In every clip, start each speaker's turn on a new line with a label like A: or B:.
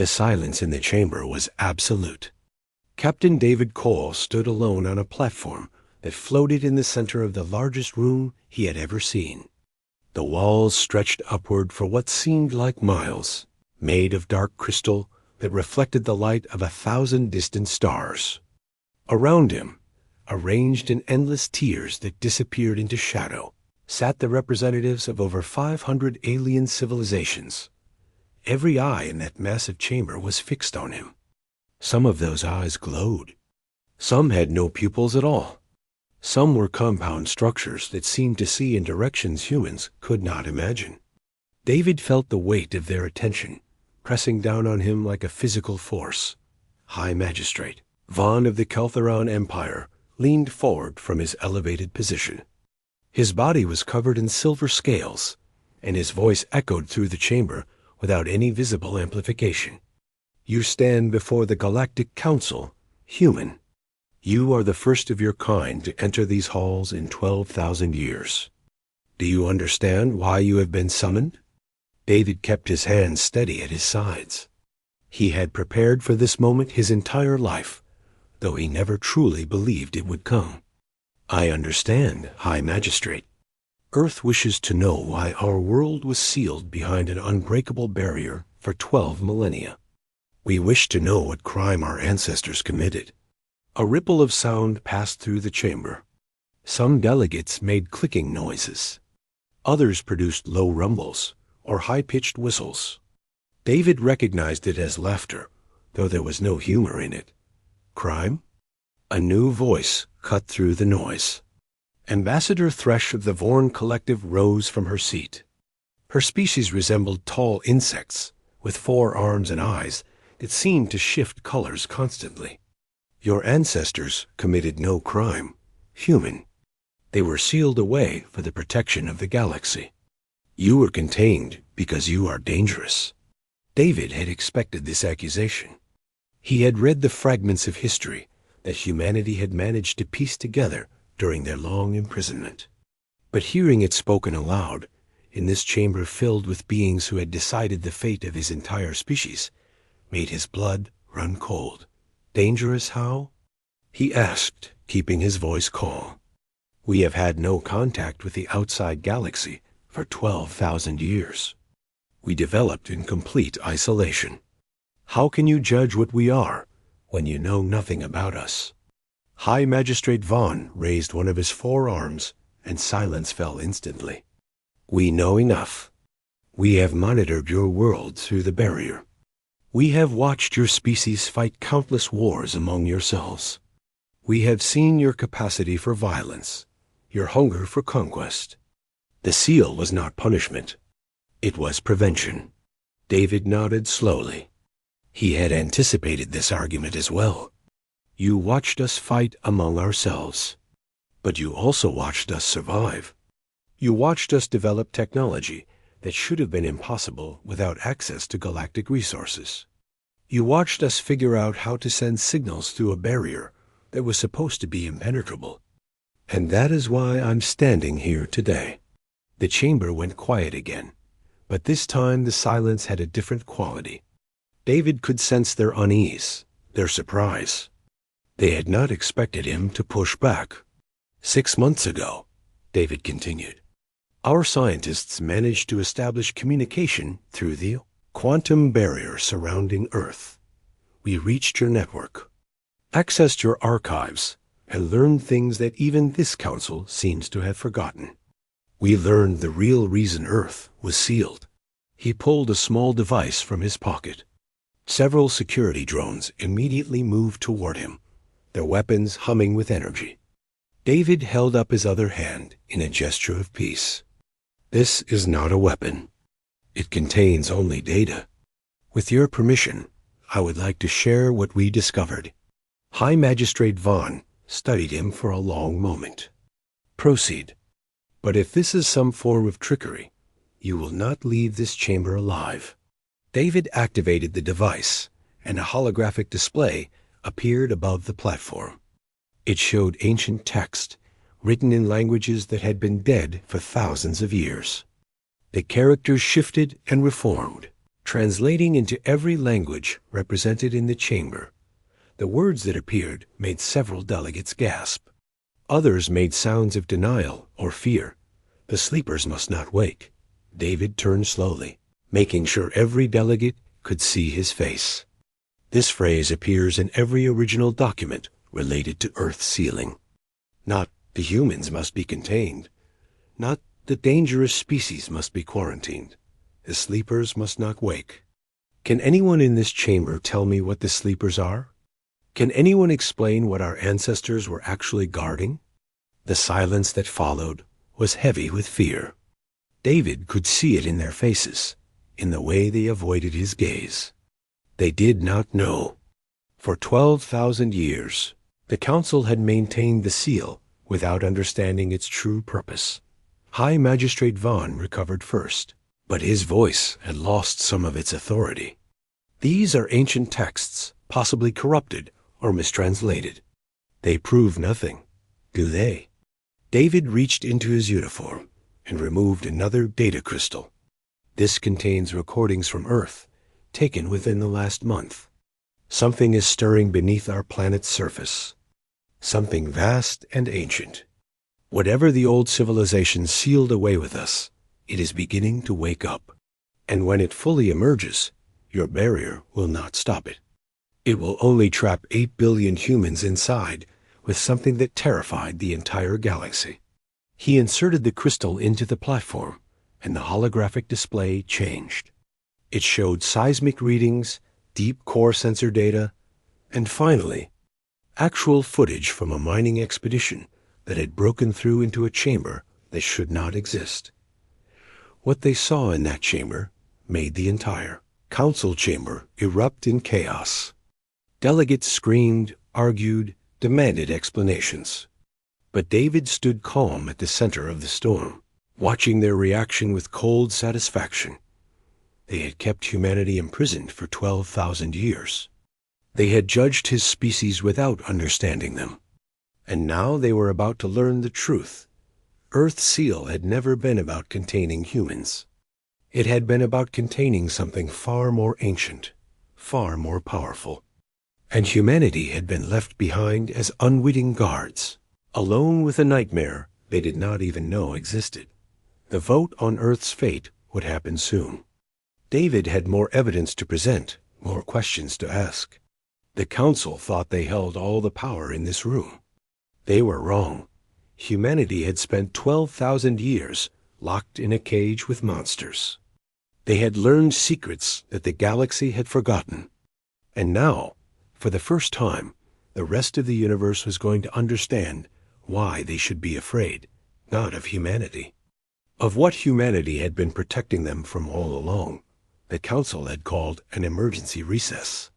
A: The silence in the chamber was absolute. Captain David Cole stood alone on a platform that floated in the center of the largest room he had ever seen. The walls stretched upward for what seemed like miles, made of dark crystal that reflected the light of 1,000 distant stars. Around him, arranged in endless tiers that disappeared into shadow, sat the representatives of over 500 alien civilizations. Every eye in that massive chamber was fixed on him. Some of those eyes glowed. Some had no pupils at all. Some were compound structures that seemed to see in directions humans could not imagine. David felt the weight of their attention, pressing down on him like a physical force. High Magistrate Vaughn of the Keltheron Empire leaned forward from his elevated position. His body was covered in silver scales, and his voice echoed through the chamber without any visible amplification. You stand before the Galactic Council, human. You are the first of your kind to enter these halls in 12,000 years. Do you understand why you have been summoned? David kept his hands steady at his sides. He had prepared for this moment his entire life, though he never truly believed it would come. I understand, High Magistrate. Earth wishes to know why our world was sealed behind an unbreakable barrier for 12 millennia. We wish to know what crime our ancestors committed. A ripple of sound passed through the chamber. Some delegates made clicking noises. Others produced low rumbles or high-pitched whistles. David recognized it as laughter, though there was no humor in it. Crime? A new voice cut through the noise. Ambassador Thresh of the Vorn Collective rose from her seat. Her species resembled tall insects, with 4 arms and eyes that seemed to shift colors constantly. Your ancestors committed no crime, human. They were sealed away for the protection of the galaxy. You were contained because you are dangerous. David had expected this accusation. He had read the fragments of history that humanity had managed to piece together during their long imprisonment. But hearing it spoken aloud, in this chamber filled with beings who had decided the fate of his entire species, made his blood run cold. Dangerous how? He asked, keeping his voice calm. We have had no contact with the outside galaxy for 12,000 years. We developed in complete isolation. How can you judge what we are when you know nothing about us? High Magistrate Vaughn raised one of his 4 arms, and silence fell instantly. We know enough. We have monitored your world through the barrier. We have watched your species fight countless wars among yourselves. We have seen your capacity for violence, your hunger for conquest. The seal was not punishment. It was prevention. David nodded slowly. He had anticipated this argument as well. You watched us fight among ourselves, but you also watched us survive. You watched us develop technology that should have been impossible without access to galactic resources. You watched us figure out how to send signals through a barrier that was supposed to be impenetrable. And that is why I'm standing here today. The chamber went quiet again, but this time the silence had a different quality. David could sense their unease, their surprise. They had not expected him to push back. 6 months ago, David continued, our scientists managed to establish communication through the quantum barrier surrounding Earth. We reached your network, accessed your archives, and learned things that even this council seems to have forgotten. We learned the real reason Earth was sealed. He pulled a small device from his pocket. Several security drones immediately moved toward him, their weapons humming with energy. David held up his other hand in a gesture of peace. This is not a weapon. It contains only data. With your permission, I would like to share what we discovered. High Magistrate Vaughn studied him for a long moment. Proceed. But if this is some form of trickery, you will not leave this chamber alive. David activated the device, and a holographic display appeared above the platform. It showed ancient text, written in languages that had been dead for thousands of years. The characters shifted and reformed, translating into every language represented in the chamber. The words that appeared made several delegates gasp. Others made sounds of denial or fear. The sleepers must not wake. David turned slowly, making sure every delegate could see his face. This phrase appears in every original document related to Earth's sealing. Not the humans must be contained. Not the dangerous species must be quarantined. The sleepers must not wake. Can anyone in this chamber tell me what the sleepers are? Can anyone explain what our ancestors were actually guarding? The silence that followed was heavy with fear. David could see it in their faces, in the way they avoided his gaze. They did not know. For 12,000 years, the Council had maintained the seal without understanding its true purpose. High Magistrate Vaughn recovered first, but his voice had lost some of its authority. These are ancient texts, possibly corrupted or mistranslated. They prove nothing, do they? David reached into his uniform and removed another data crystal. This contains recordings from Earth, taken within the last month. Something is stirring beneath our planet's surface. Something vast and ancient. Whatever the old civilization sealed away with us, it is beginning to wake up. And when it fully emerges, your barrier will not stop it. It will only trap 8 billion humans inside with something that terrified the entire galaxy. He inserted the crystal into the platform, and the holographic display changed. It showed seismic readings, deep core sensor data, and finally, actual footage from a mining expedition that had broken through into a chamber that should not exist. What they saw in that chamber made the entire council chamber erupt in chaos. Delegates screamed, argued, demanded explanations. But David stood calm at the center of the storm, watching their reaction with cold satisfaction. They had kept humanity imprisoned for 12,000 years. They had judged his species without understanding them. And now they were about to learn the truth. Earth's seal had never been about containing humans. It had been about containing something far more ancient, far more powerful. And humanity had been left behind as unwitting guards, alone with a nightmare they did not even know existed. The vote on Earth's fate would happen soon. David had more evidence to present, more questions to ask. The Council thought they held all the power in this room. They were wrong. Humanity had spent 12,000 years locked in a cage with monsters. They had learned secrets that the galaxy had forgotten. And now, for the first time, the rest of the universe was going to understand why they should be afraid, not of humanity. Of what humanity had been protecting them from all along. The Council had called an emergency recess.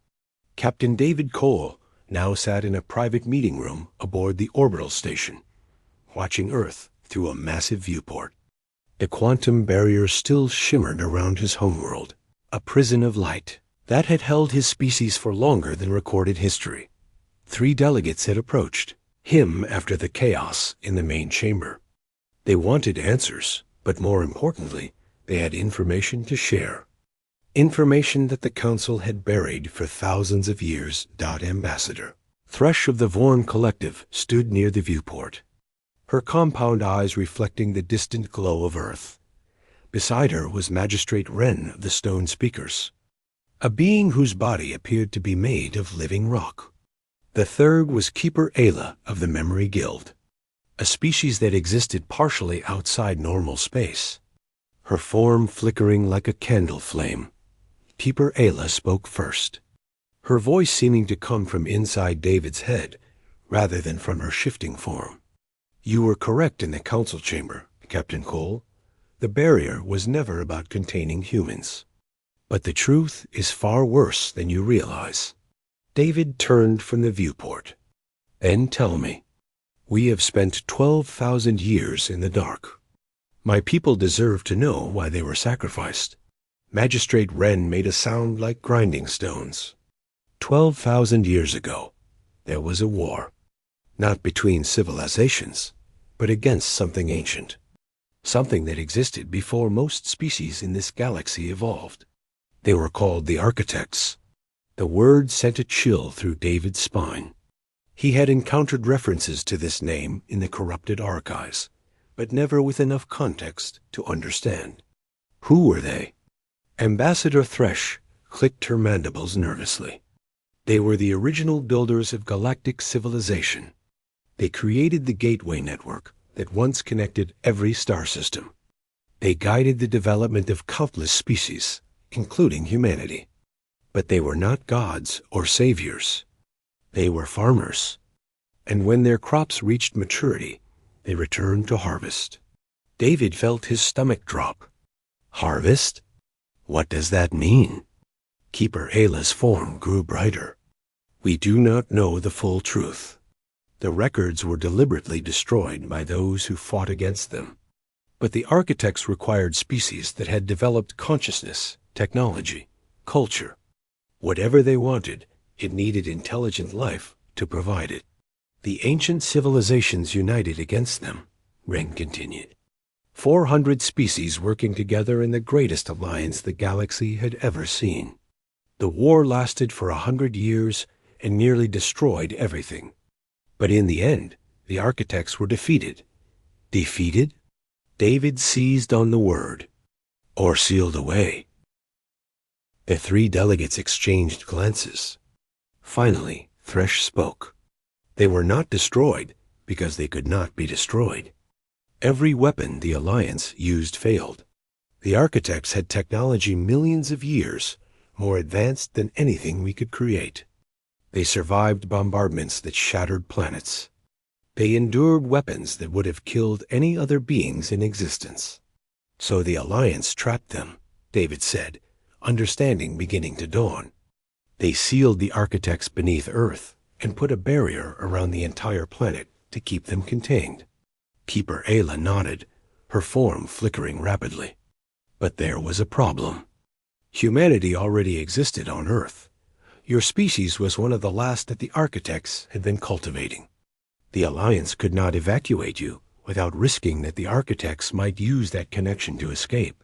A: Captain David Cole now sat in a private meeting room aboard the orbital station, watching Earth through a massive viewport. The quantum barrier still shimmered around his homeworld, a prison of light that had held his species for longer than recorded history. 3 delegates had approached him after the chaos in the main chamber. They wanted answers, but more importantly, they had information to share. Information that the Council had buried for thousands of years. Ambassador Thresh of the Vorn Collective stood near the viewport, her compound eyes reflecting the distant glow of Earth. Beside her was Magistrate Wren of the Stone Speakers, a being whose body appeared to be made of living rock. The third was Keeper Ayla of the Memory Guild, a species that existed partially outside normal space, her form flickering like a candle flame. Keeper Ayla spoke first, her voice seeming to come from inside David's head rather than from her shifting form. You were correct in the council chamber, Captain Cole. The barrier was never about containing humans. But the truth is far worse than you realize. David turned from the viewport. Then tell me, we have spent 12,000 years in the dark. My people deserve to know why they were sacrificed. Magistrate Wren made a sound like grinding stones. 12,000 years ago, there was a war, not between civilizations, but against something ancient, something that existed before most species in this galaxy evolved. They were called the Architects. The word sent a chill through David's spine. He had encountered references to this name in the corrupted archives, but never with enough context to understand. Who were they? Ambassador Thresh clicked her mandibles nervously. They were the original builders of galactic civilization. They created the gateway network that once connected every star system. They guided the development of countless species, including humanity. But they were not gods or saviors. They were farmers. And when their crops reached maturity, they returned to harvest. David felt his stomach drop. Harvest? What does that mean? Keeper Ayla's form grew brighter. We do not know the full truth. The records were deliberately destroyed by those who fought against them. But the Architects required species that had developed consciousness, technology, culture. Whatever they wanted, it needed intelligent life to provide it. The ancient civilizations united against them, Ren continued. 400 species working together in the greatest alliance the galaxy had ever seen. The war lasted for 100 years and nearly destroyed everything. But in the end, the Architects were defeated. Defeated? David seized on the word. Or sealed away. The three delegates exchanged glances. Finally, Thresh spoke. They were not destroyed because they could not be destroyed. Every weapon the Alliance used failed. The Architects had technology millions of years more advanced than anything we could create. They survived bombardments that shattered planets. They endured weapons that would have killed any other beings in existence. So the Alliance trapped them, David said, understanding beginning to dawn. They sealed the Architects beneath Earth and put a barrier around the entire planet to keep them contained. Keeper Ayla nodded, her form flickering rapidly. But there was a problem. Humanity already existed on Earth. Your species was one of the last that the Architects had been cultivating. The Alliance could not evacuate you without risking that the Architects might use that connection to escape.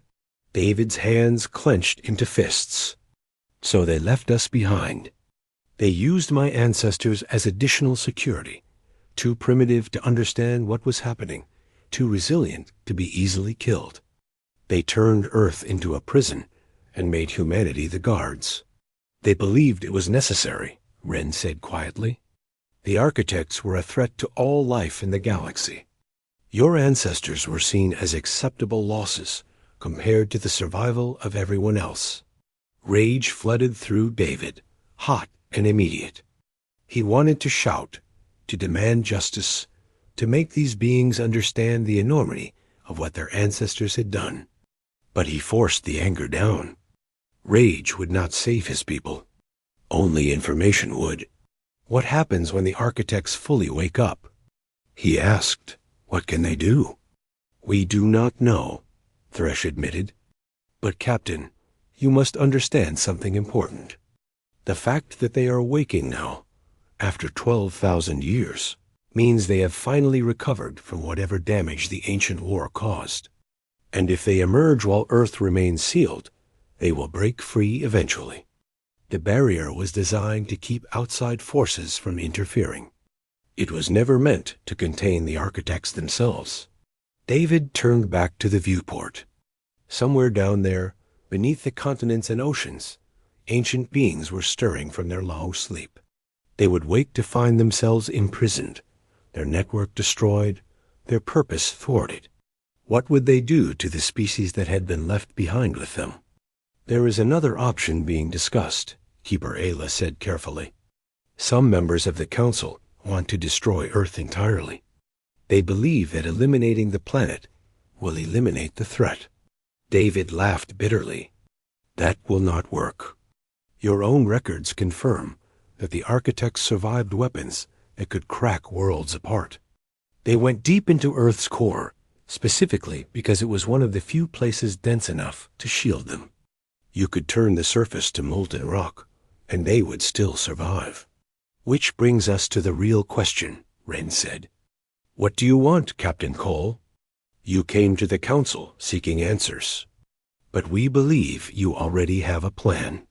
A: David's hands clenched into fists. So they left us behind. They used my ancestors as additional security, too primitive to understand what was happening, too resilient to be easily killed. They turned Earth into a prison and made humanity the guards. They believed it was necessary, Ren said quietly. The Architects were a threat to all life in the galaxy. Your ancestors were seen as acceptable losses compared to the survival of everyone else. Rage flooded through David, hot and immediate. He wanted to shout, to demand justice, to make these beings understand the enormity of what their ancestors had done. But he forced the anger down. Rage would not save his people. Only information would. What happens when the Architects fully wake up? He asked, what can they do? We do not know, Thresh admitted. But Captain, you must understand something important. The fact that they are waking now, after 12,000 years, means they have finally recovered from whatever damage the ancient war caused. And if they emerge while Earth remains sealed, they will break free eventually. The barrier was designed to keep outside forces from interfering. It was never meant to contain the Architects themselves. David turned back to the viewport. Somewhere down there, beneath the continents and oceans, ancient beings were stirring from their long sleep. They would wake to find themselves imprisoned, their network destroyed, their purpose thwarted. What would they do to the species that had been left behind with them? There is another option being discussed, Keeper Ayla said carefully. Some members of the Council want to destroy Earth entirely. They believe that eliminating the planet will eliminate the threat. David laughed bitterly. That will not work. Your own records confirm that the Architects survived weapons that could crack worlds apart. They went deep into Earth's core, specifically because it was one of the few places dense enough to shield them. You could turn the surface to molten rock, and they would still survive. Which brings us to the real question, Ren said. What do you want, Captain Cole? You came to the Council seeking answers. But we believe you already have a plan.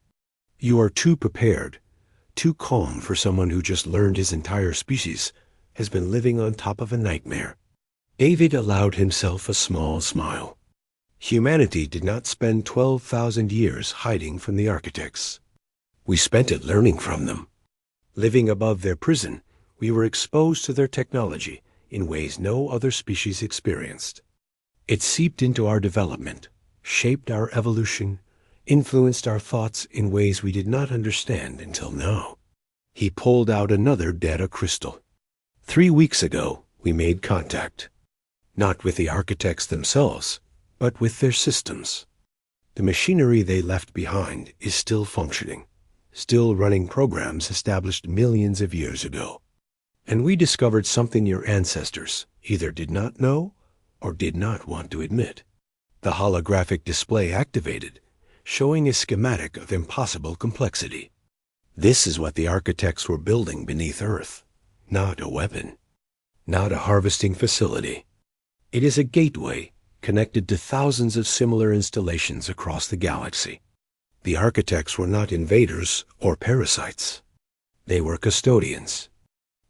A: You are too prepared, too calm for someone who just learned his entire species has been living on top of a nightmare. David allowed himself a small smile. Humanity did not spend 12,000 years hiding from the architects. We spent it learning from them. Living above their prison, we were exposed to their technology in ways no other species experienced. It seeped into our development, shaped our evolution, influenced our thoughts in ways we did not understand until now. He pulled out another data crystal. 3 weeks ago, we made contact. Not with the architects themselves, but with their systems. The machinery they left behind is still functioning, still running programs established millions of years ago. And we discovered something your ancestors either did not know or did not want to admit. The holographic display activated, showing a schematic of impossible complexity. This is what the architects were building beneath Earth, not a weapon, not a harvesting facility. It is a gateway connected to thousands of similar installations across the galaxy. The architects were not invaders or parasites. They were custodians,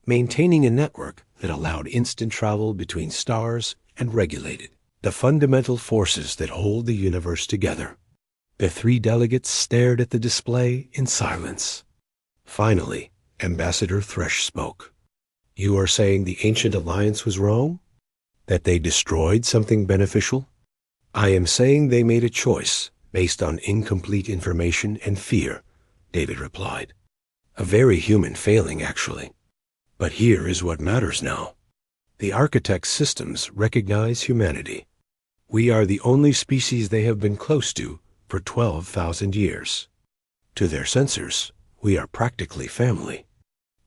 A: maintaining a network that allowed instant travel between stars and regulated the fundamental forces that hold the universe together. The 3 delegates stared at the display in silence. Finally, Ambassador Thresh spoke. You are saying the Ancient Alliance was wrong? That they destroyed something beneficial? I am saying they made a choice based on incomplete information and fear, David replied. A very human failing, actually. But here is what matters now. The architect's systems recognize humanity. We are the only species they have been close to for 12,000 years. To their sensors, we are practically family,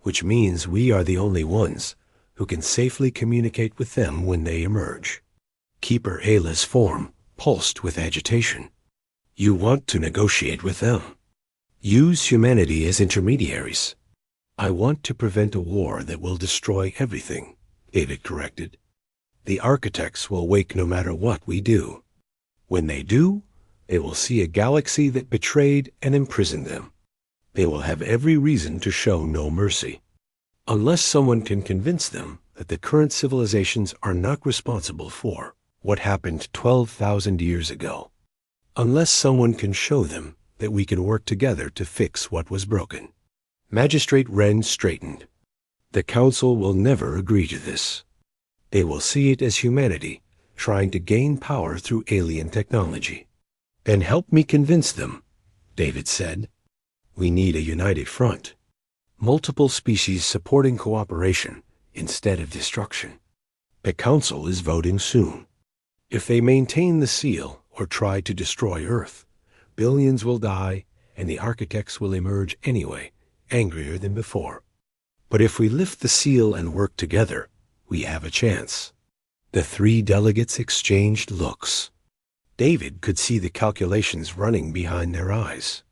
A: which means we are the only ones who can safely communicate with them when they emerge. Keeper Ayla's form pulsed with agitation. You want to negotiate with them. Use humanity as intermediaries. I want to prevent a war that will destroy everything, David corrected. The architects will wake no matter what we do. When they do, they will see a galaxy that betrayed and imprisoned them. They will have every reason to show no mercy. Unless someone can convince them that the current civilizations are not responsible for what happened 12,000 years ago. Unless someone can show them that we can work together to fix what was broken. Magistrate Wren straightened. The Council will never agree to this. They will see it as humanity trying to gain power through alien technology. Then help me convince them, David said. We need a united front. Multiple species supporting cooperation instead of destruction. The Council is voting soon. If they maintain the seal or try to destroy Earth, billions will die and the architects will emerge anyway, angrier than before. But if we lift the seal and work together, we have a chance. The 3 delegates exchanged looks. David could see the calculations running behind their eyes.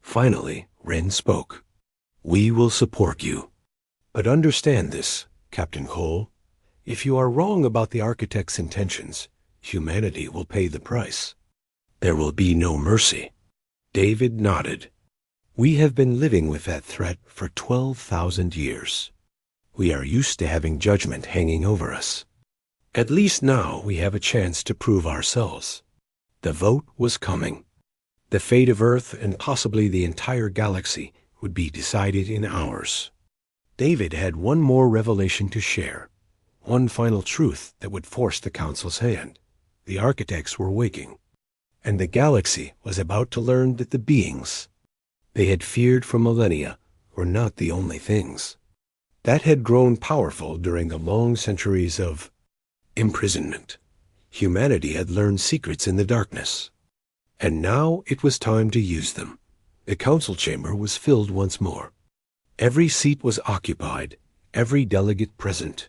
A: Finally, Wren spoke. We will support you. But understand this, Captain Cole. If you are wrong about the architect's intentions, humanity will pay the price. There will be no mercy. David nodded. We have been living with that threat for 12,000 years. We are used to having judgment hanging over us. At least now we have a chance to prove ourselves. The vote was coming. The fate of Earth and possibly the entire galaxy would be decided in hours. David had one more revelation to share, one final truth that would force the Council's hand. The architects were waking, and the galaxy was about to learn that the beings they had feared for millennia were not the only things that had grown powerful during the long centuries of imprisonment. Humanity had learned secrets in the darkness, and now it was time to use them. The council chamber was filled once more. Every seat was occupied, every delegate present.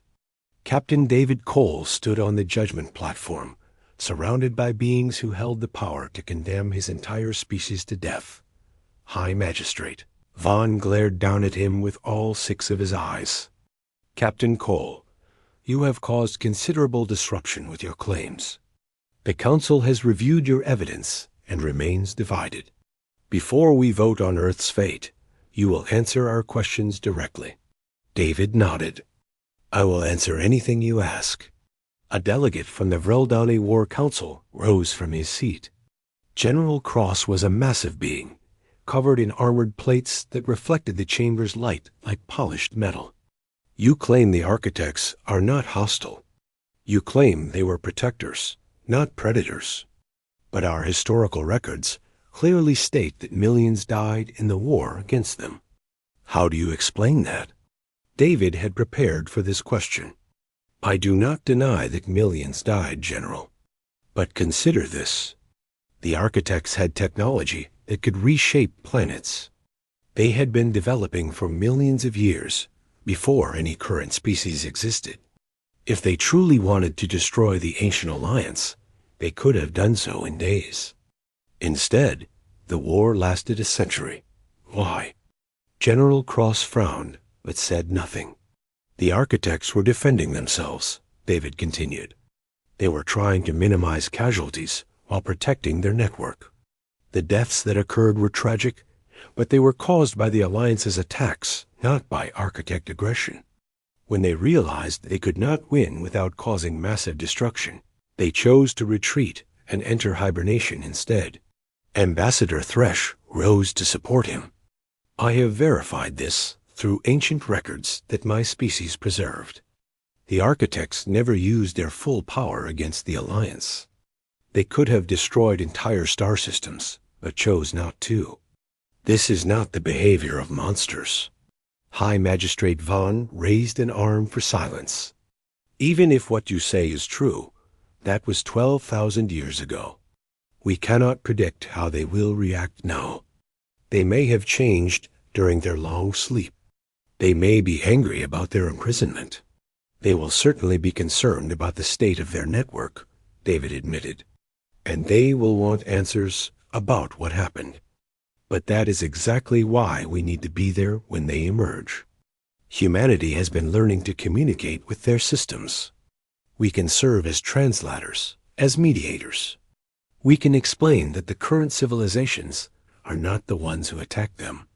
A: Captain David Cole stood on the judgment platform, surrounded by beings who held the power to condemn his entire species to death. High Magistrate Vaughn glared down at him with all 6 of his eyes. Captain Cole, you have caused considerable disruption with your claims. The Council has reviewed your evidence and remains divided. Before we vote on Earth's fate, you will answer our questions directly." David nodded. "I will answer anything you ask." A delegate from the Vreldali War Council rose from his seat. General Cross was a massive being, covered in armored plates that reflected the chamber's light like polished metal. "You claim the architects are not hostile. You claim they were protectors, not predators. But our historical records clearly state that millions died in the war against them. How do you explain that?" David had prepared for this question. "I do not deny that millions died, General. But consider this. The architects had technology that could reshape planets. They had been developing for millions of years before any current species existed. If they truly wanted to destroy the Ancient Alliance, they could have done so in days. Instead, the war lasted a century. Why?" General Cross frowned, but said nothing. "The architects were defending themselves," David continued. "They were trying to minimize casualties while protecting their network. The deaths that occurred were tragic, but they were caused by the Alliance's attacks, not by architect aggression. When they realized they could not win without causing massive destruction, they chose to retreat and enter hibernation instead. Ambassador Thresh rose to support him. I have verified this through ancient records that my species preserved. The architects never used their full power against the Alliance. They could have destroyed entire star systems, but chose not to. This is not the behavior of monsters." High Magistrate Vaughn raised an arm for silence. "Even if what you say is true, that was 12,000 years ago. We cannot predict how they will react now. They may have changed during their long sleep. They may be angry about their imprisonment. They will certainly be concerned about the state of their network," David admitted. "And they will want answers about what happened. But that is exactly why we need to be there when they emerge. Humanity has been learning to communicate with their systems. We can serve as translators, as mediators. We can explain that the current civilizations are not the ones who attacked them."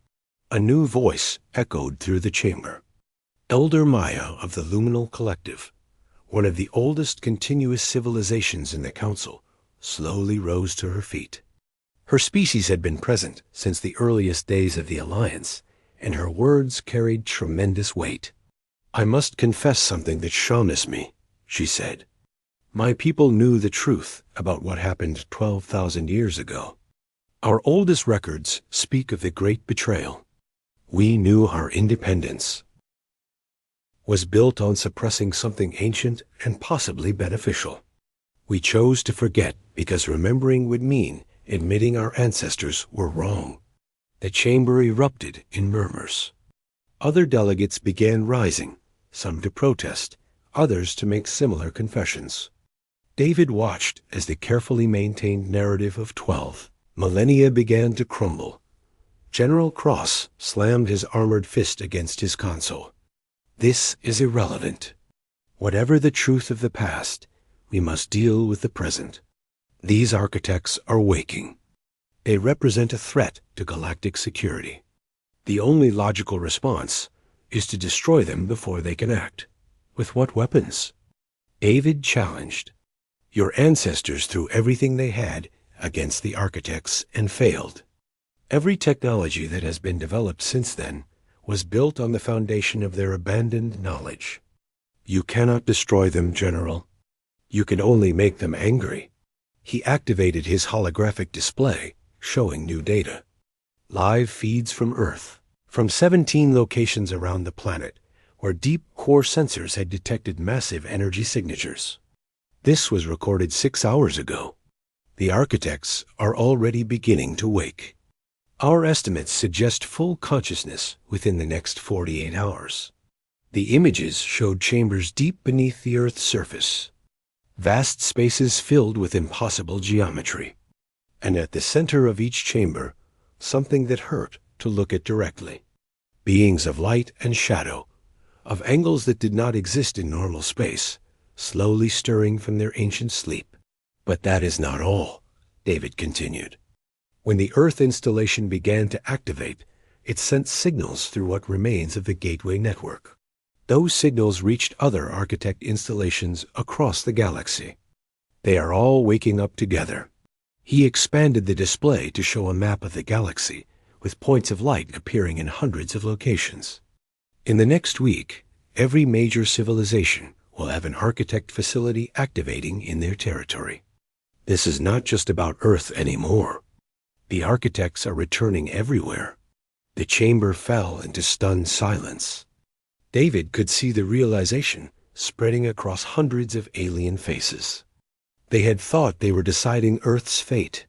A: A new voice echoed through the chamber. Elder Maya of the Luminal Collective, one of the oldest continuous civilizations in the Council, slowly rose to her feet. Her species had been present since the earliest days of the Alliance, and her words carried tremendous weight. "I must confess something that shaughns me," she said. "My people knew the truth about what happened 12,000 years ago. Our oldest records speak of the Great Betrayal. We knew our independence was built on suppressing something ancient and possibly beneficial. We chose to forget because remembering would mean admitting our ancestors were wrong." The chamber erupted in murmurs. Other delegates began rising, some to protest, others to make similar confessions. David watched as the carefully maintained narrative of 12 millennia began to crumble. General Cross slammed his armored fist against his console. "This is irrelevant. Whatever the truth of the past, we must deal with the present. These architects are waking. They represent a threat to galactic security. The only logical response is to destroy them before they can act. With what weapons?" David challenged. "Your ancestors threw everything they had against the architects and failed. Every technology that has been developed since then was built on the foundation of their abandoned knowledge. You cannot destroy them, General. You can only make them angry." He activated his holographic display, showing new data. Live feeds from Earth, from 17 locations around the planet, where deep core sensors had detected massive energy signatures. This was recorded 6 hours ago. The architects are already beginning to wake. Our estimates suggest full consciousness within the next 48 hours. The images showed chambers deep beneath the Earth's surface, vast spaces filled with impossible geometry, and at the center of each chamber, something that hurt to look at directly. Beings of light and shadow, of angles that did not exist in normal space, slowly stirring from their ancient sleep. "But that is not all," David continued. When the Earth installation began to activate, it sent signals through what remains of the Gateway network. Those signals reached other Architect installations across the galaxy. They are all waking up together. He expanded the display to show a map of the galaxy, with points of light appearing in hundreds of locations. In the next week, every major civilization will have an Architect facility activating in their territory. This is not just about Earth anymore. The Architects are returning everywhere. The chamber fell into stunned silence. David could see the realization spreading across hundreds of alien faces. They had thought they were deciding Earth's fate.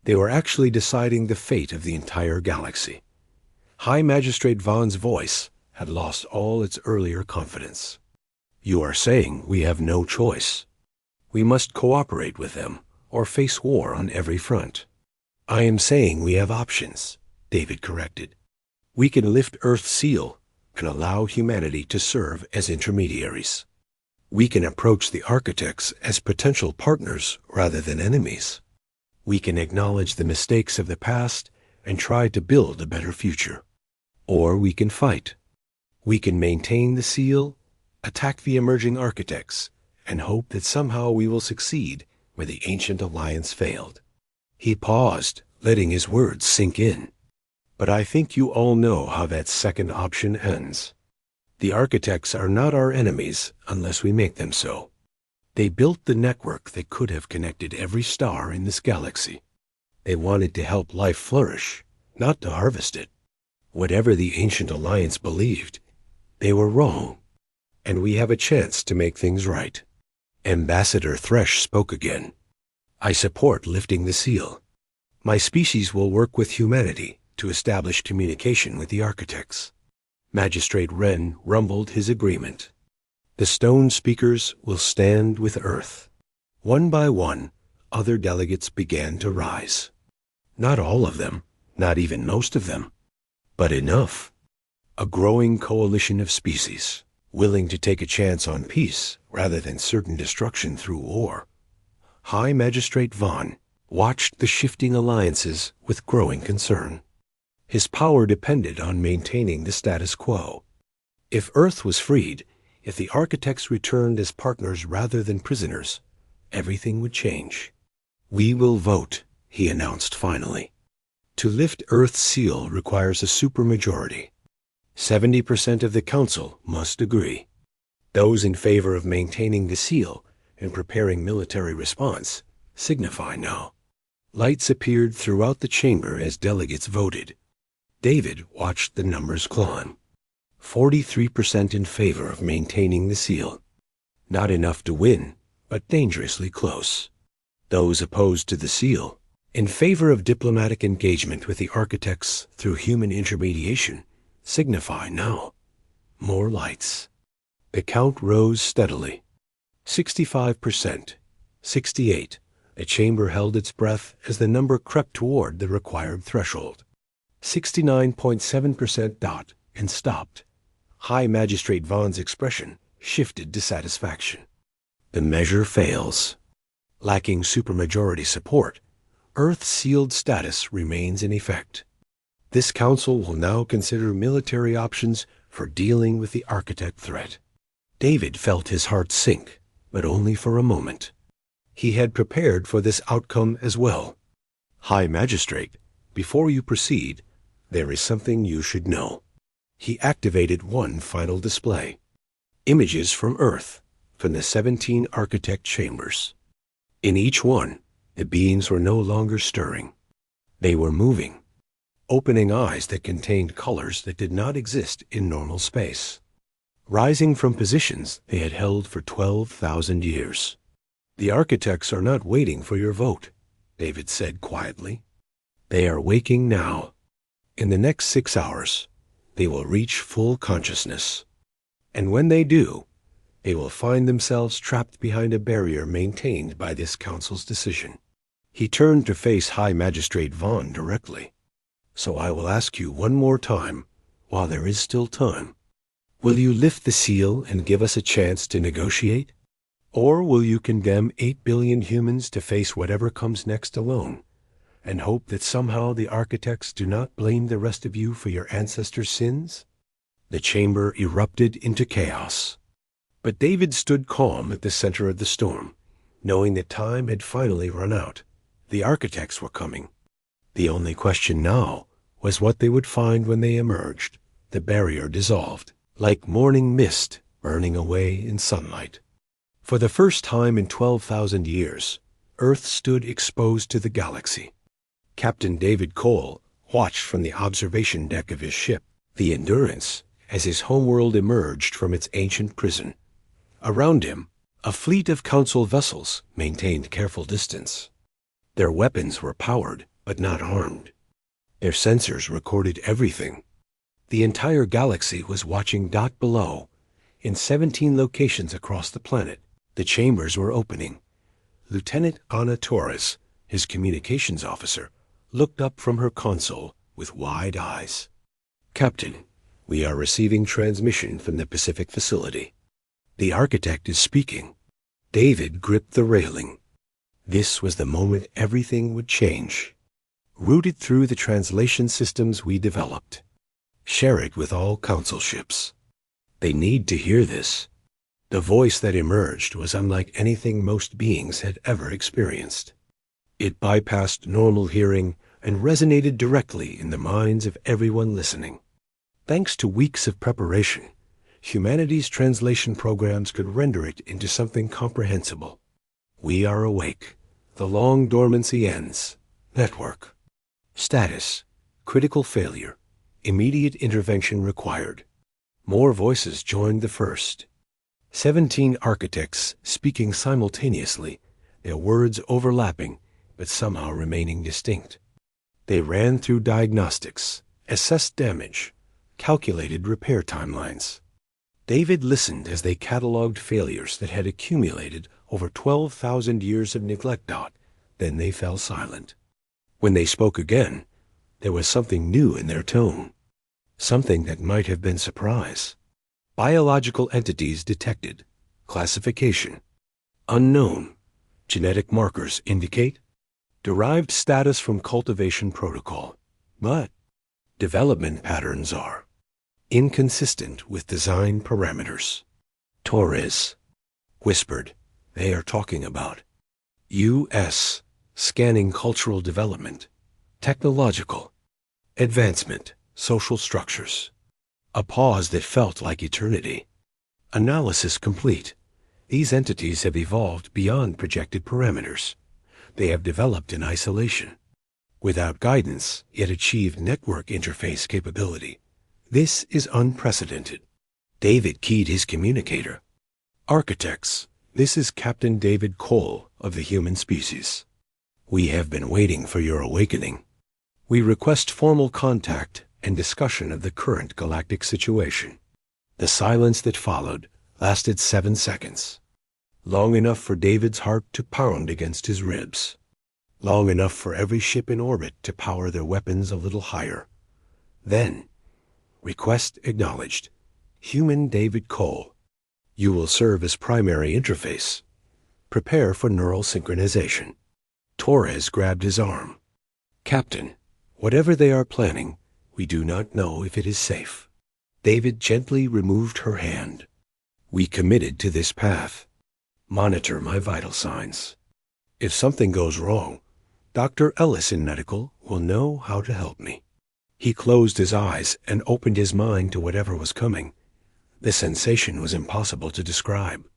A: They were actually deciding the fate of the entire galaxy. High Magistrate Vaughn's voice had lost all its earlier confidence. You are saying we have no choice. We must cooperate with them or face war on every front. I am saying we have options, David corrected. We can lift Earth's seal and allow humanity to serve as intermediaries. We can approach the Architects as potential partners rather than enemies. We can acknowledge the mistakes of the past and try to build a better future. Or we can fight. We can maintain the seal, attack the emerging Architects, and hope that somehow we will succeed where the ancient alliance failed. He paused, letting his words sink in. But I think you all know how that second option ends. The Architects are not our enemies unless we make them so. They built the network that could have connected every star in this galaxy. They wanted to help life flourish, not to harvest it. Whatever the ancient alliance believed, they were wrong, and we have a chance to make things right. Ambassador Thresh spoke again. I support lifting the seal. My species will work with humanity to establish communication with the Architects. Magistrate Wren rumbled his agreement. The stone speakers will stand with Earth. One by one, other delegates began to rise. Not all of them, not even most of them, but enough. A growing coalition of species, willing to take a chance on peace rather than certain destruction through war. High Magistrate Vaughn watched the shifting alliances with growing concern. His power depended on maintaining the status quo. If Earth was freed, if the Architects returned as partners rather than prisoners, everything would change. We will vote, he announced finally. To lift Earth's seal requires a supermajority. 70% of the Council must agree. Those in favor of maintaining the seal and preparing military response signify now. Lights appeared throughout the chamber as delegates voted. David watched the numbers climb. 43% in favor of maintaining the seal. Not enough to win, but dangerously close. Those opposed to the seal, in favor of diplomatic engagement with the Architects through human intermediation, signify now. More lights. The count rose steadily. 65%. 68. The chamber held its breath as the number crept toward the required threshold. 69.7% dot and stopped. High Magistrate Vaughn's expression shifted to satisfaction. The measure fails. Lacking supermajority support, Earth's sealed status remains in effect. This council will now consider military options for dealing with the Architect threat. David felt his heart sink, but only for a moment. He had prepared for this outcome as well. High Magistrate, before you proceed, there is something you should know. He activated one final display. Images from Earth, from the 17 Architect chambers. In each one, the beings were no longer stirring. They were moving, opening eyes that contained colors that did not exist in normal space, rising from positions they had held for 12,000 years. The Architects are not waiting for your vote, David said quietly. They are waking now. In the next 6 hours, they will reach full consciousness. And when they do, they will find themselves trapped behind a barrier maintained by this council's decision. He turned to face High Magistrate Vaughn directly. So I will ask you one more time, while there is still time. Will you lift the seal and give us a chance to negotiate? Or will you condemn 8 billion humans to face whatever comes next alone, and hope that somehow the architects do not blame the rest of you for your ancestors' sins? The chamber erupted into chaos. But David stood calm at the center of the storm, knowing that time had finally run out. The architects were coming. The only question now was what they would find when they emerged, the barrier dissolved, like morning mist burning away in sunlight. For the first time in 12,000 years, Earth stood exposed to the galaxy. Captain David Cole watched from the observation deck of his ship, the Endurance, as his homeworld emerged from its ancient prison. Around him, a fleet of council vessels maintained careful distance. Their weapons were powered, but not armed. Their sensors recorded everything. The entire galaxy was watching dot below. In 17 locations across the planet, the chambers were opening. Lieutenant Ana Torres, his communications officer, looked up from her console with wide eyes. "Captain, we are receiving transmission from the Pacific facility. The architect is speaking." David gripped the railing. This was the moment everything would change. Routed through the translation systems we developed. Share it with all council ships. They need to hear this. The voice that emerged was unlike anything most beings had ever experienced. It bypassed normal hearing and resonated directly in the minds of everyone listening. Thanks to weeks of preparation, humanity's translation programs could render it into something comprehensible. We are awake. The long dormancy ends. Network. Status. Critical failure. Immediate intervention required. More voices joined the first. 17 architects speaking simultaneously, their words overlapping, but somehow remaining distinct. They ran through diagnostics, assessed damage, calculated repair timelines. David listened as they cataloged failures that had accumulated over 12,000 years of neglect. Then they fell silent. When they spoke again, there was something new in their tone. Something that might have been surprise. Biological entities detected. Classification. Unknown. Genetic markers indicate. Derived status from cultivation protocol. But development patterns are inconsistent with design parameters. Torres whispered, "They are talking about U.S. scanning cultural development, technological advancement, social structures." A pause that felt like eternity. Analysis complete. These entities have evolved beyond projected parameters. They have developed in isolation. Without guidance, yet achieved network interface capability. This is unprecedented. David keyed his communicator. "Architects, this is Captain David Cole of the human species. We have been waiting for your awakening. We request formal contact and discussion of the current galactic situation." The silence that followed lasted 7 seconds. Long enough for David's heart to pound against his ribs. Long enough for every ship in orbit to power their weapons a little higher. Then, request acknowledged. Human David Cole. You will serve as primary interface. Prepare for neural synchronization. Torres grabbed his arm. "Captain, whatever they are planning, we do not know if it is safe." David gently removed her hand. "We committed to this path. Monitor my vital signs. If something goes wrong, Dr. Ellis in Medical will know how to help me." He closed his eyes and opened his mind to whatever was coming. The sensation was impossible to describe.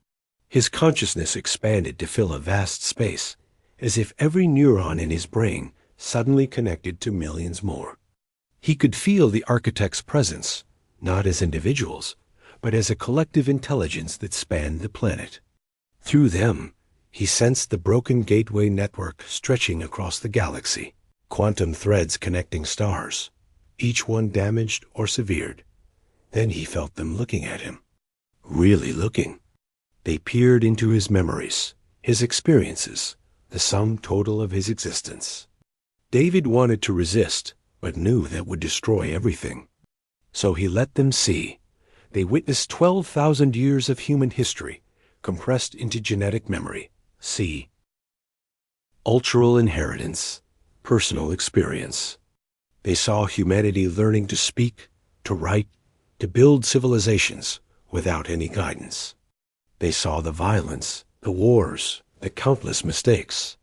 A: His consciousness expanded to fill a vast space, as if every neuron in his brain suddenly connected to millions more. He could feel the architect's presence, not as individuals, but as a collective intelligence that spanned the planet. Through them, he sensed the broken gateway network stretching across the galaxy, quantum threads connecting stars, each one damaged or severed. Then he felt them looking at him. Really looking. They peered into his memories, his experiences, the sum total of his existence. David wanted to resist, but knew that would destroy everything. So he let them see. They witnessed 12,000 years of human history, compressed into genetic memory. See. Ultural inheritance. personal experience. They saw humanity learning to speak, to write, to build civilizations without any guidance. They saw the violence, the wars, the countless mistakes.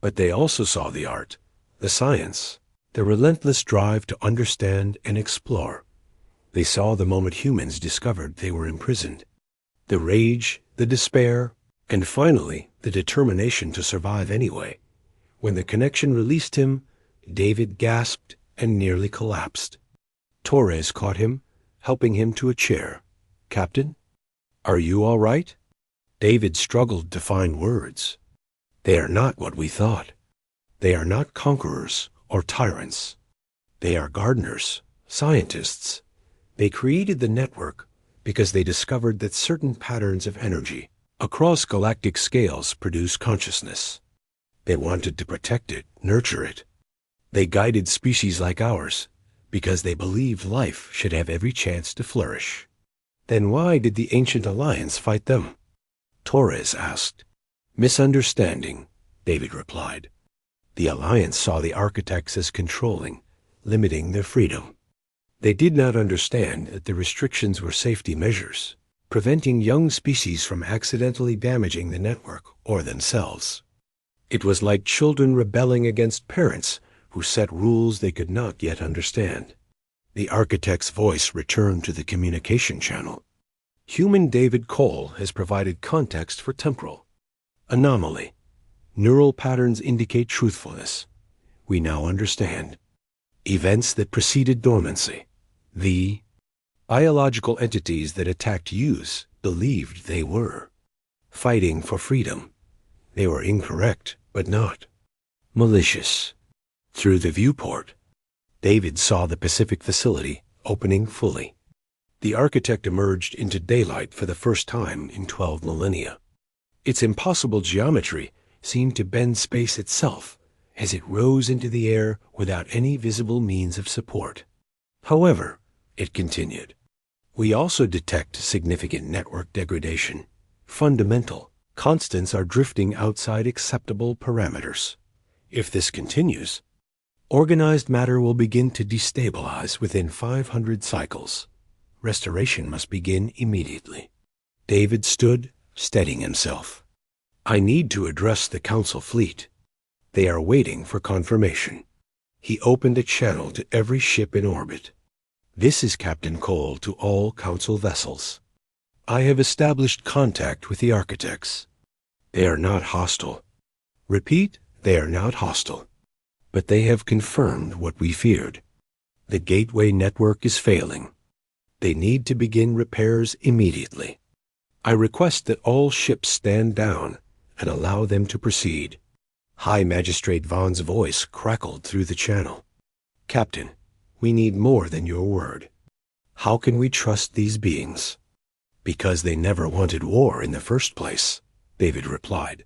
A: But they also saw the art, the science, the relentless drive to understand and explore. They saw the moment humans discovered they were imprisoned, the rage, the despair, and finally the determination to survive anyway. When the connection released him, David gasped and nearly collapsed. Torres caught him, helping him to a chair. "Captain, are you all right?" David struggled to find words. "They are not what we thought. They are not conquerors or tyrants. They are gardeners, scientists. They created the network because they discovered that certain patterns of energy across galactic scales produce consciousness. They wanted to protect it, nurture it. They guided species like ours because they believed life should have every chance to flourish." "Then why did the Ancient Alliance fight them?" Torres asked. "Misunderstanding," David replied. "The Alliance saw the architects as controlling, limiting their freedom. They did not understand that the restrictions were safety measures, preventing young species from accidentally damaging the network or themselves. It was like children rebelling against parents who set rules they could not yet understand." The architect's voice returned to the communication channel. "Human David Cole has provided context for temporal anomaly. Neural patterns indicate truthfulness. We now understand. Events that preceded dormancy. The biological entities that attacked Hughes believed they were fighting for freedom. They were incorrect, but not malicious." Through the viewport, David saw the Pacific facility opening fully. The architect emerged into daylight for the first time in 12 millennia. Its impossible geometry seemed to bend space itself as it rose into the air without any visible means of support. "However," it continued, "we also detect significant network degradation. Fundamental constants are drifting outside acceptable parameters. If this continues, organized matter will begin to destabilize within 500 cycles. Restoration must begin immediately." David stood, steadying himself. "I need to address the Council fleet. They are waiting for confirmation." He opened a channel to every ship in orbit. "This is Captain Cole to all Council vessels. I have established contact with the architects. They are not hostile. Repeat, they are not hostile. But they have confirmed what we feared. The gateway network is failing. They need to begin repairs immediately. I request that all ships stand down and allow them to proceed." High Magistrate Vaughn's voice crackled through the channel. "Captain, we need more than your word. How can we trust these beings?" "Because they never wanted war in the first place," David replied.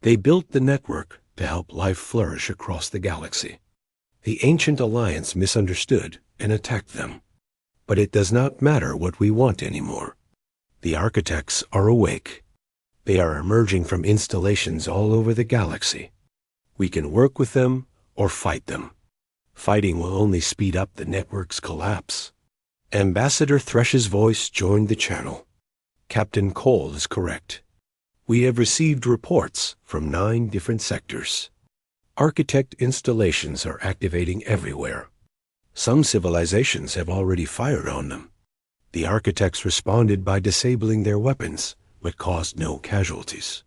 A: "They built the network to help life flourish across the galaxy. The Ancient Alliance misunderstood and attacked them. But it does not matter what we want anymore. The architects are awake. They are emerging from installations all over the galaxy. We can work with them or fight them. Fighting will only speed up the network's collapse." Ambassador Thresh's voice joined the channel. "Captain Cole is correct. We have received reports from 9 different sectors. Architect installations are activating everywhere. Some civilizations have already fired on them. The architects responded by disabling their weapons, but caused no casualties.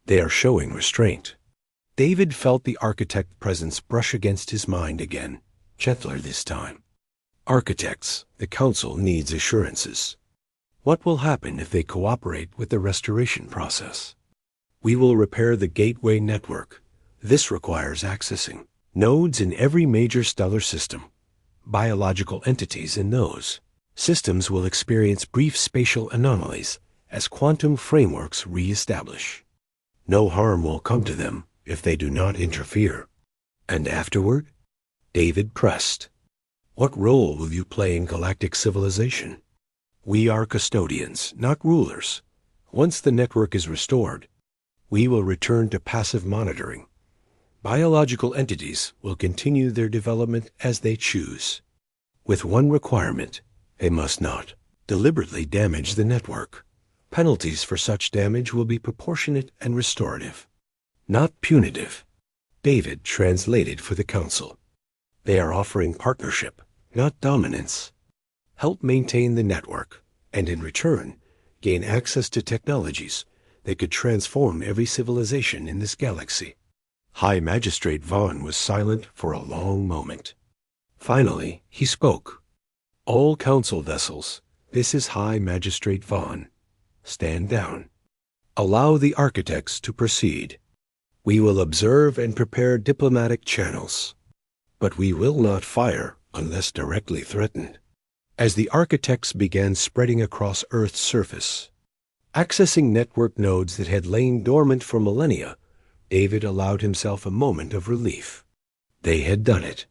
A: They are showing restraint." David felt the architect presence brush against his mind again, gentler this time. "Architects, the Council needs assurances. What will happen if they cooperate with the restoration process?" "We will repair the gateway network. This requires accessing nodes in every major stellar system. Biological entities in those systems will experience brief spatial anomalies as quantum frameworks re-establish. No harm will come to them if they do not interfere." "And afterward?" David pressed. "What role will you play in galactic civilization?" "We are custodians, not rulers. Once the network is restored, we will return to passive monitoring. Biological entities will continue their development as they choose, with one requirement: they must not deliberately damage the network. Penalties for such damage will be proportionate and restorative, not punitive. David translated for the council. They are offering partnership, not dominance. Help maintain the network, and in return, gain access to technologies that could transform every civilization in this galaxy. High Magistrate Vaughn was silent for a long moment. Finally, he spoke. All council vessels, this is High Magistrate Vaughn. Stand down. Allow the architects to proceed. We will observe and prepare diplomatic channels, but we will not fire unless directly threatened. As the architects began spreading across Earth's surface, accessing network nodes that had lain dormant for millennia, David allowed himself a moment of relief. They had done it.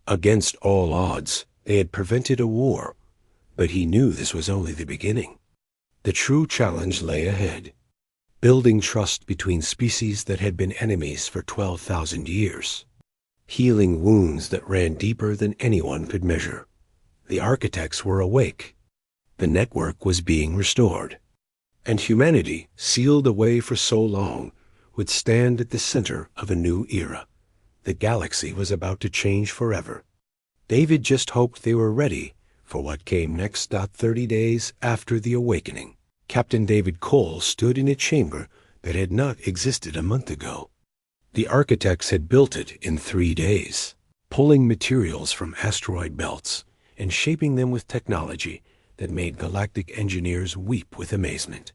A: Against all odds, they had prevented a war, but he knew this was only the beginning. The true challenge lay ahead, building trust between species that had been enemies for 12,000 years, healing wounds that ran deeper than anyone could measure. The architects were awake. The network was being restored, and humanity, sealed away for so long, would stand at the center of a new era. The galaxy was about to change forever. David just hoped they were ready for what came next. 30 days after the awakening, Captain David Cole stood in a chamber that had not existed a month ago. The architects had built it in 3 days, pulling materials from asteroid belts and shaping them with technology that made galactic engineers weep with amazement.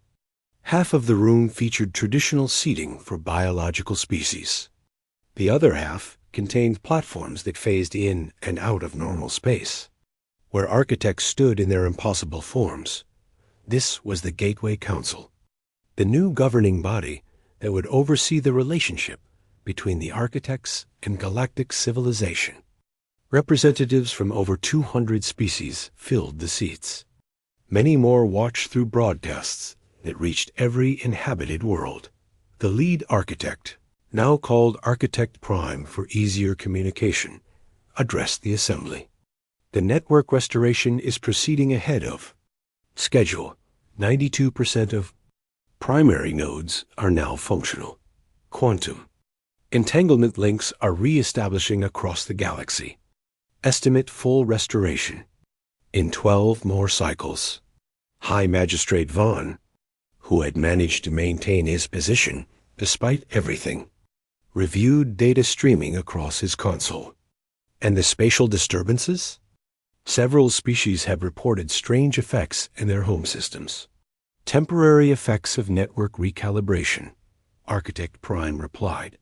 A: Half of the room featured traditional seating for biological species. The other half contained platforms that phased in and out of normal space. Where architects stood in their impossible forms, this was the Gateway Council, the new governing body that would oversee the relationship between the architects and galactic civilization. Representatives from over 200 species filled the seats. Many more watched through broadcasts that reached every inhabited world. The lead architect, now called Architect Prime for easier communication, addressed the assembly. The network restoration is proceeding ahead of schedule. 92% of primary nodes are now functional. Quantum entanglement links are re-establishing across the galaxy. Estimate full restoration in 12 more cycles. High Magistrate Vaughn, who had managed to maintain his position despite everything, reviewed data streaming across his console. And the spatial disturbances? Several species have reported strange effects in their home systems. Temporary effects of network recalibration, Architect Prime replied.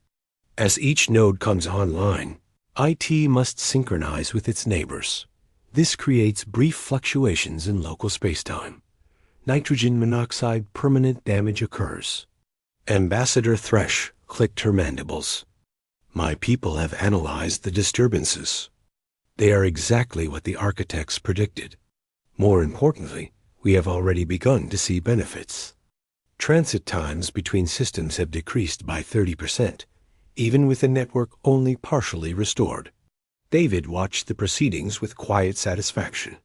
A: As each node comes online, IT must synchronize with its neighbors. This creates brief fluctuations in local spacetime. Nitrogen monoxide permanent damage occurs. Ambassador Thresh clicked her mandibles. My people have analyzed the disturbances. They are exactly what the architects predicted. More importantly, we have already begun to see benefits. Transit times between systems have decreased by 30%, even with the network only partially restored. David watched the proceedings with quiet satisfaction.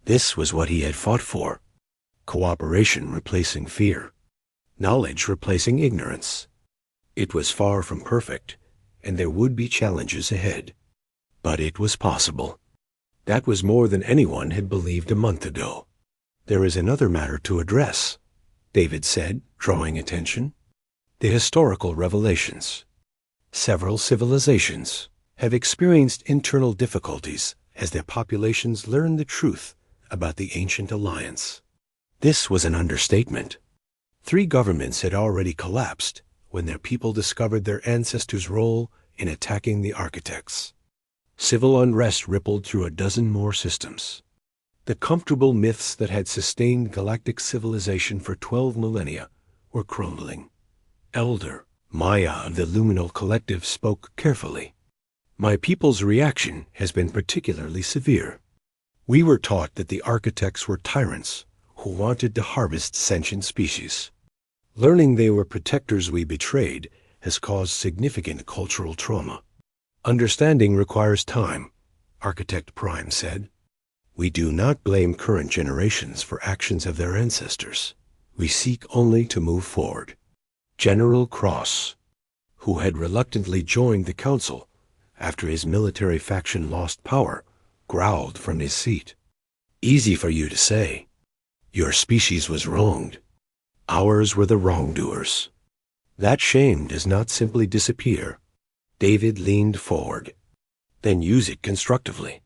A: This was what he had fought for. Cooperation replacing fear. Knowledge replacing ignorance. It was far from perfect, and there would be challenges ahead. But it was possible. That was more than anyone had believed a month ago. There is another matter to address, David said, drawing attention. The historical revelations. Several civilizations have experienced internal difficulties as their populations learn the truth about the ancient alliance. This was an understatement. 3 governments had already collapsed when their people discovered their ancestors' role in attacking the architects. Civil unrest rippled through a dozen more systems. The comfortable myths that had sustained galactic civilization for 12 millennia were crumbling. Elder Maya of the Luminal Collective spoke carefully. My people's reaction has been particularly severe. We were taught that the architects were tyrants who wanted to harvest sentient species. Learning they were protectors we betrayed has caused significant cultural trauma. Understanding requires time, Architect Prime said. We do not blame current generations for actions of their ancestors. We seek only to move forward. General Cross, who had reluctantly joined the council after his military faction lost power, growled from his seat. Easy for you to say. Your species was wronged. Ours were the wrongdoers. That shame does not simply disappear. David leaned forward. Then use it constructively.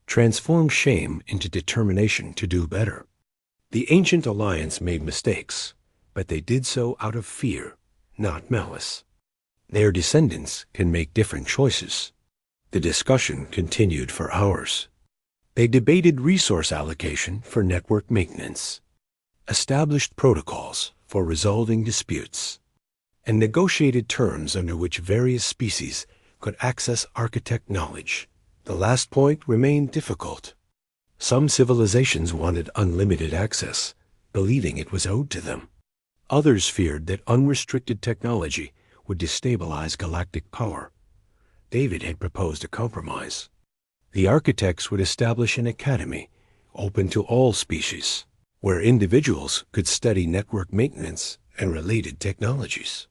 A: Transform shame into determination to do better. The ancient alliance made mistakes, but they did so out of fear, not malice. Their descendants can make different choices. The discussion continued for hours. They debated resource allocation for network maintenance, established protocols for resolving disputes, and negotiated terms under which various species could access architect knowledge. The last point remained difficult. Some civilizations wanted unlimited access, believing it was owed to them. Others feared that unrestricted technology would destabilize galactic power. David had proposed a compromise. The architects would establish an academy open to all species, where individuals could study network maintenance and related technologies.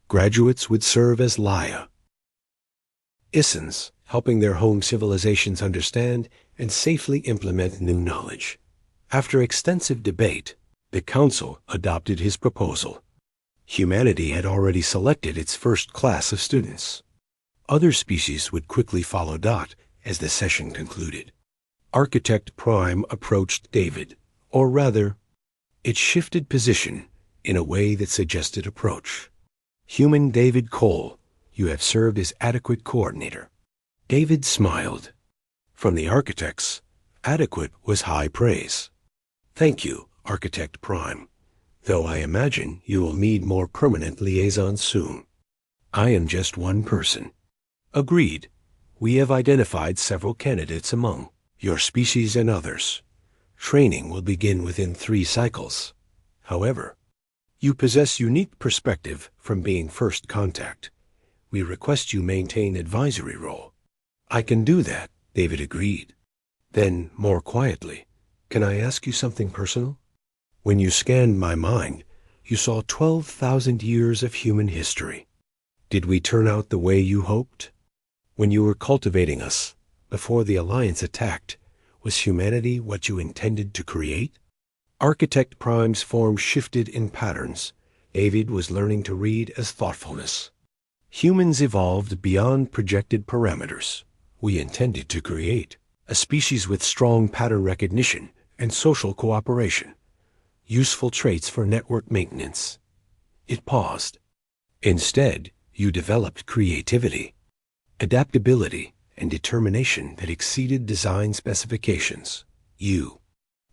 A: Graduates would serve as Laia, Issans, helping their home civilizations understand and safely implement new knowledge. After extensive debate, the Council adopted his proposal. Humanity had already selected its first class of students. Other species would quickly follow Dot as the session concluded. Architect Prime approached David, or rather, it shifted position in a way that suggested approach. Human David Cole, you have served as adequate coordinator. David smiled. From the architects, adequate was high praise. Thank you, Architect Prime, though I imagine you will need more permanent liaisons soon. I am just one person. Agreed. We have identified several candidates among your species and others. Training will begin within 3 cycles. However, you possess unique perspective from being first contact. We request you maintain advisory role. I can do that, David agreed. Then, more quietly, can I ask you something personal? When you scanned my mind, you saw 12,000 years of human history. Did we turn out the way you hoped? When you were cultivating us, before the Alliance attacked, was humanity what you intended to create? Architect Prime's form shifted in patterns. David was learning to read as thoughtfulness. Humans evolved beyond projected parameters. We intended to create a species with strong pattern recognition and social cooperation, useful traits for network maintenance. It paused. Instead, you developed creativity, adaptability, and determination that exceeded design specifications. You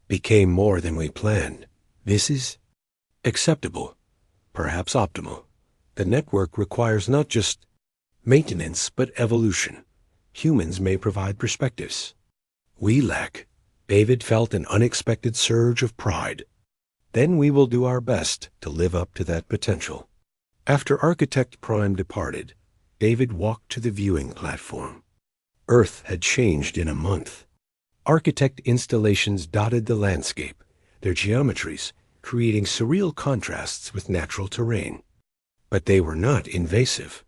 A: became more than we planned. This is acceptable, perhaps optimal. The network requires not just maintenance, but evolution. Humans may provide perspectives we lack. David felt an unexpected surge of pride. Then we will do our best to live up to that potential. After Architect Prime departed, David walked to the viewing platform. Earth had changed in a month. Architect installations dotted the landscape, their geometries creating surreal contrasts with natural terrain. But they were not invasive.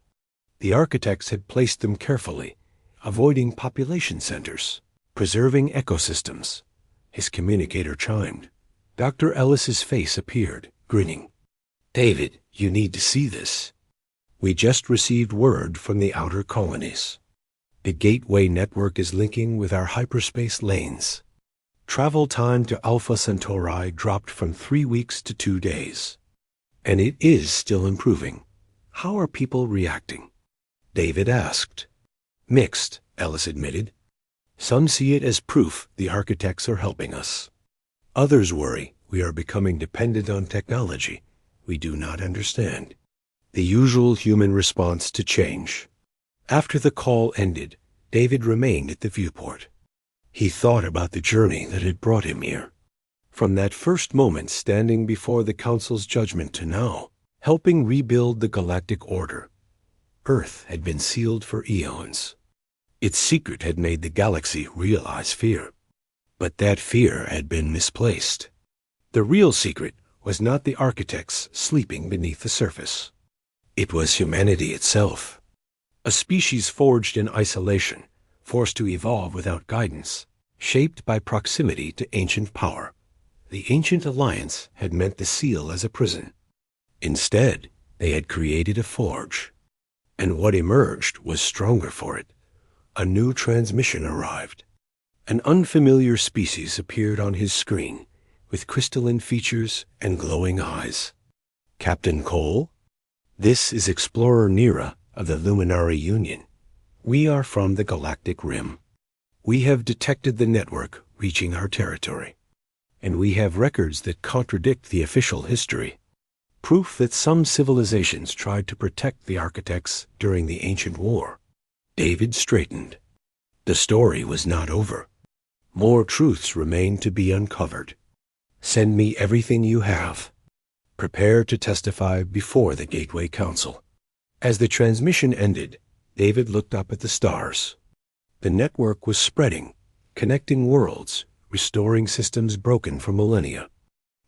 A: The architects had placed them carefully, avoiding population centers, preserving ecosystems. His communicator chimed. Dr. Ellis's face appeared, grinning. David, you need to see this. We just received word from the outer colonies. The Gateway network is linking with our hyperspace lanes. Travel time to Alpha Centauri dropped from 3 weeks to 2 days. And it is still improving. How are people reacting? David asked. Mixed, Ellis admitted. Some see it as proof the architects are helping us. Others worry we are becoming dependent on technology we do not understand. The usual human response to change. After the call ended, David remained at the viewport. He thought about the journey that had brought him here. From that first moment standing before the Council's judgment to now, helping rebuild the galactic order. Earth had been sealed for eons. Its secret had made the galaxy realize fear. But that fear had been misplaced. The real secret was not the architects sleeping beneath the surface. It was humanity itself. A species forged in isolation, forced to evolve without guidance, shaped by proximity to ancient power. The ancient alliance had meant the seal as a prison. Instead, they had created a forge. And what emerged was stronger for it. A new transmission arrived. An unfamiliar species appeared on his screen, with crystalline features and glowing eyes. Captain Cole? This is Explorer Nira of the Luminary Union. We are from the Galactic Rim. We have detected the network reaching our territory. And we have records that contradict the official history. Proof that some civilizations tried to protect the architects during the ancient war. David straightened. The story was not over. More truths remained to be uncovered. Send me everything you have. Prepare to testify before the Gateway Council. As the transmission ended, David looked up at the stars. The network was spreading, connecting worlds, restoring systems broken for millennia.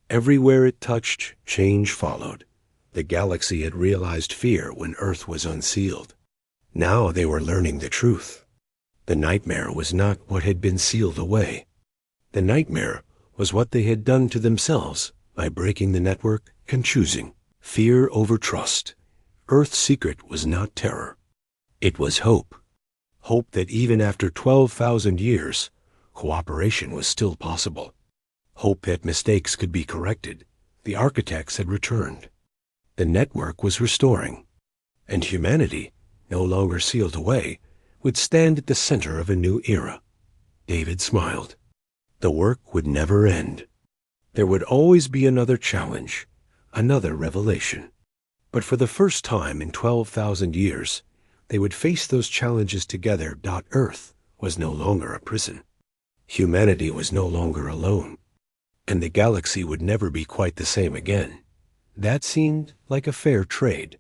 A: Everywhere it touched, change followed. The galaxy had realized fear when Earth was unsealed. Now they were learning the truth. The nightmare was not what had been sealed away. The nightmare was what they had done to themselves by breaking the network and choosing fear over trust. Earth's secret was not terror. It was hope. Hope that even after 12,000 years, cooperation was still possible. Hope that mistakes could be corrected. The architects had returned. The network was restoring. And humanity, no longer sealed away, would stand at the center of a new era. David smiled. The work would never end. There would always be another challenge, another revelation. But for the first time in 12,000 years, they would face those challenges together. Earth was no longer a prison. Humanity was no longer alone. And the galaxy would never be quite the same again. That seemed like a fair trade.